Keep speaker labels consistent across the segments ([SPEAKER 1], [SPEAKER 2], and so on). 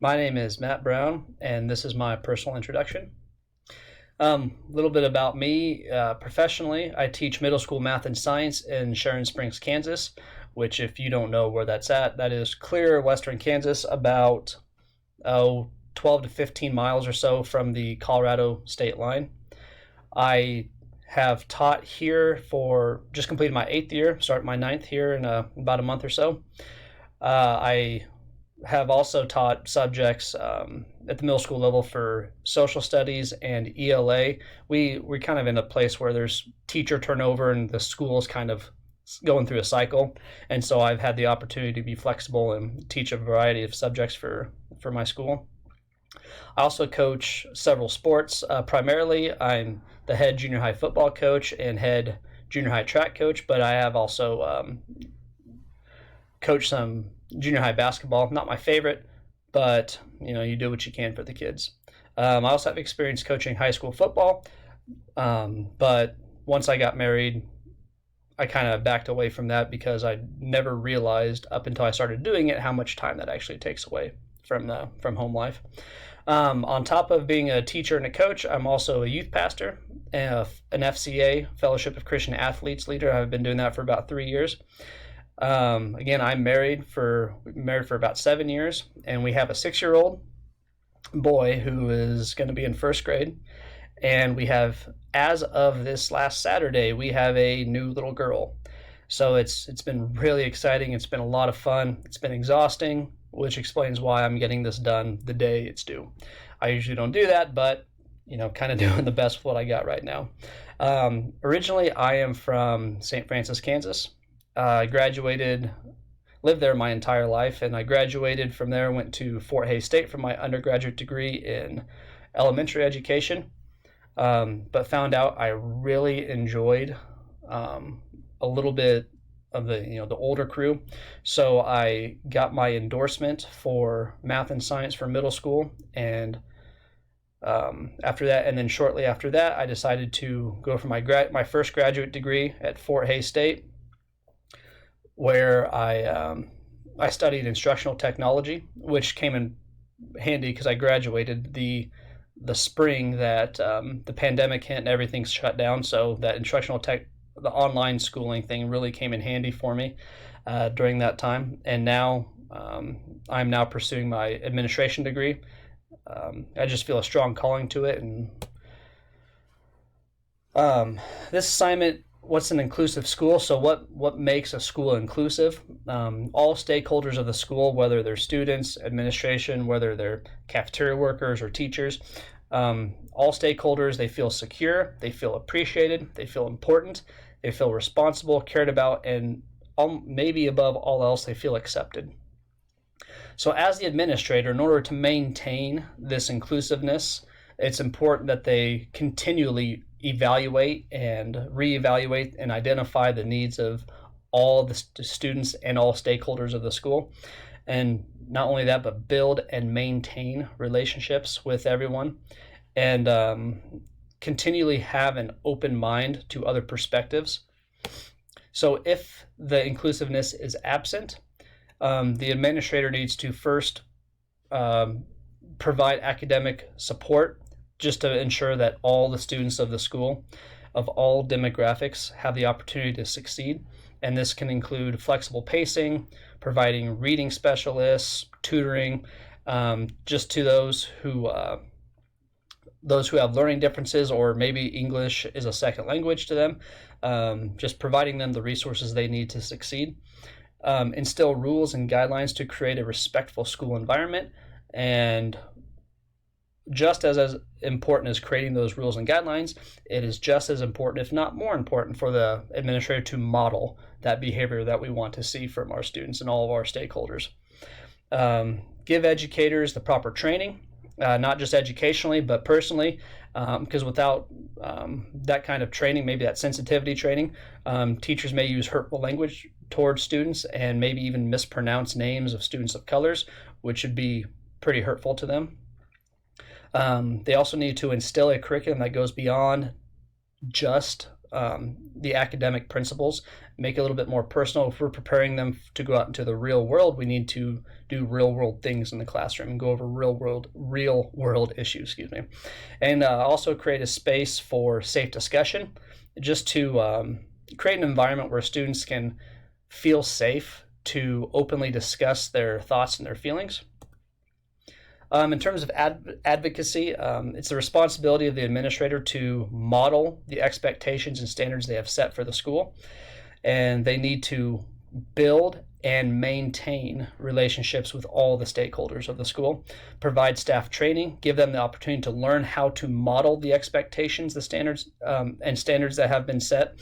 [SPEAKER 1] My name is Matt Brown, and this is my personal introduction. A little bit about me. Professionally, I teach middle school math and science in Sharon Springs, Kansas, which, if you don't know where that's at, that is clear western Kansas, about 12 to 15 miles or so from the Colorado state line. I have taught here for just completed my 8th year, start my 9th here in about a month or so. I have also taught subjects at the middle school level for social studies and ELA. We're kind of in a place where there's teacher turnover and the school is kind of going through a cycle. And so I've had the opportunity to be flexible and teach a variety of subjects for my school. I also coach several sports. Primarily, I'm the head junior high football coach and head junior high track coach, but I have also coached some junior high basketball. Not my favorite, but you do what you can for the kids. I also have experience coaching high school football, but once I got married, I kind of backed away from that because I never realized up until I started doing it how much time that actually takes away from home life. On top of being a teacher and a coach, I'm also a youth pastor, an FCA, Fellowship of Christian Athletes leader. I've been doing that for about 3 years. Again, I'm married for about 7 years, and we have a 6-year-old boy who is going to be in first grade. And we have, as of this last Saturday, we have a new little girl. So it's been really exciting. It's been a lot of fun. It's been exhausting, which explains why I'm getting this done the day it's due. I usually don't do that, but kind of doing the best with what I got right now. Originally, I am from St. Francis, Kansas. I lived there my entire life, and I graduated from there, went to Fort Hays State for my undergraduate degree in elementary education, but found out I really enjoyed a little bit of the older crew. So I got my endorsement for math and science for middle school, and after that, and then shortly after that, I decided to go for my first graduate degree at Fort Hays State, where I studied instructional technology, which came in handy because I graduated the spring that the pandemic hit and everything shut down. So that the online schooling thing really came in handy for me during that time. And now I'm now pursuing my administration degree. I just feel a strong calling to it. And this assignment, what's an inclusive school? So what makes a school inclusive? All stakeholders of the school, whether they're students, administration, whether they're cafeteria workers or teachers, all stakeholders, they feel secure, they feel appreciated, they feel important, they feel responsible, cared about, and maybe above all else, they feel accepted. So as the administrator, in order to maintain this inclusiveness, it's important that they continually evaluate and reevaluate and identify the needs of all the students and all stakeholders of the school. And not only that, but build and maintain relationships with everyone, and continually have an open mind to other perspectives. So if the inclusiveness is absent, the administrator needs to first provide academic support just to ensure that all the students of the school of all demographics have the opportunity to succeed. And this can include flexible pacing, providing reading specialists, tutoring, just to those who have learning differences, or maybe English is a second language to them, just providing them the resources they need to succeed. Instill rules and guidelines to create a respectful school environment, and just as important as creating those rules and guidelines, it is just as important, if not more important, for the administrator to model that behavior that we want to see from our students and all of our stakeholders. Give educators the proper training, not just educationally, but personally, because without that kind of training, maybe that sensitivity training, teachers may use hurtful language towards students and maybe even mispronounce names of students of colors, which would be pretty hurtful to them. They also need to instill a curriculum that goes beyond just the academic principles, make it a little bit more personal. If we're preparing them to go out into the real world, we need to do real world things in the classroom and go over real world issues, and also create a space for safe discussion, just to create an environment where students can feel safe to openly discuss their thoughts and their feelings. In terms of advocacy, it's the responsibility of the administrator to model the expectations and standards they have set for the school, and they need to build and maintain relationships with all the stakeholders of the school, provide staff training, give them the opportunity to learn how to model the expectations, the standards, and standards that have been set,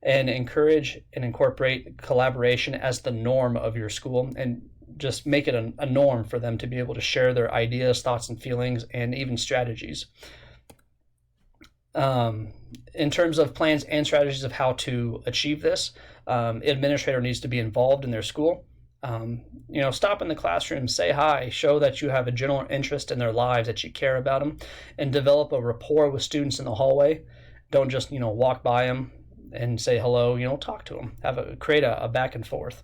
[SPEAKER 1] and encourage and incorporate collaboration as the norm of your school, and just make it a norm for them to be able to share their ideas, thoughts, and feelings, and even strategies. In terms of plans and strategies of how to achieve this, administrator needs to be involved in their school. Stop in the classroom, say hi, show that you have a general interest in their lives, that you care about them, and develop a rapport with students in the hallway. Don't just, walk by them and say hello, talk to them, create a back and forth.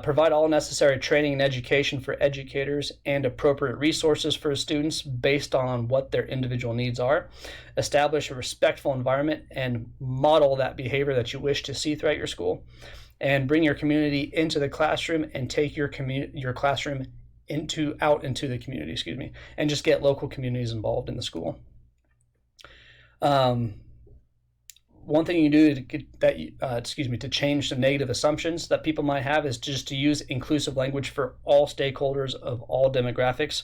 [SPEAKER 1] Provide all necessary training and education for educators and appropriate resources for students based on what their individual needs are. Establish a respectful environment and model that behavior that you wish to see throughout your school. And bring your community into the classroom and take your classroom out into the community, and just get local communities involved in the school. One thing you do to change some negative assumptions that people might have is just to use inclusive language for all stakeholders of all demographics.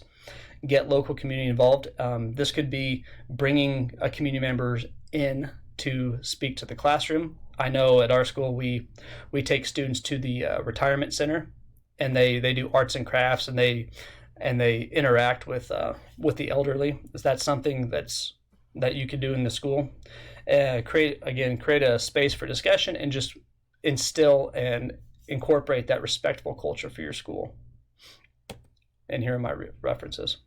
[SPEAKER 1] Get local community involved. This could be bringing a community members in to speak to the classroom. I know at our school we take students to the retirement center, and they do arts and crafts, and they interact with the elderly. Is that something that you could do in the school? Create a space for discussion and just instill and incorporate that respectful culture for your school. And here are my references.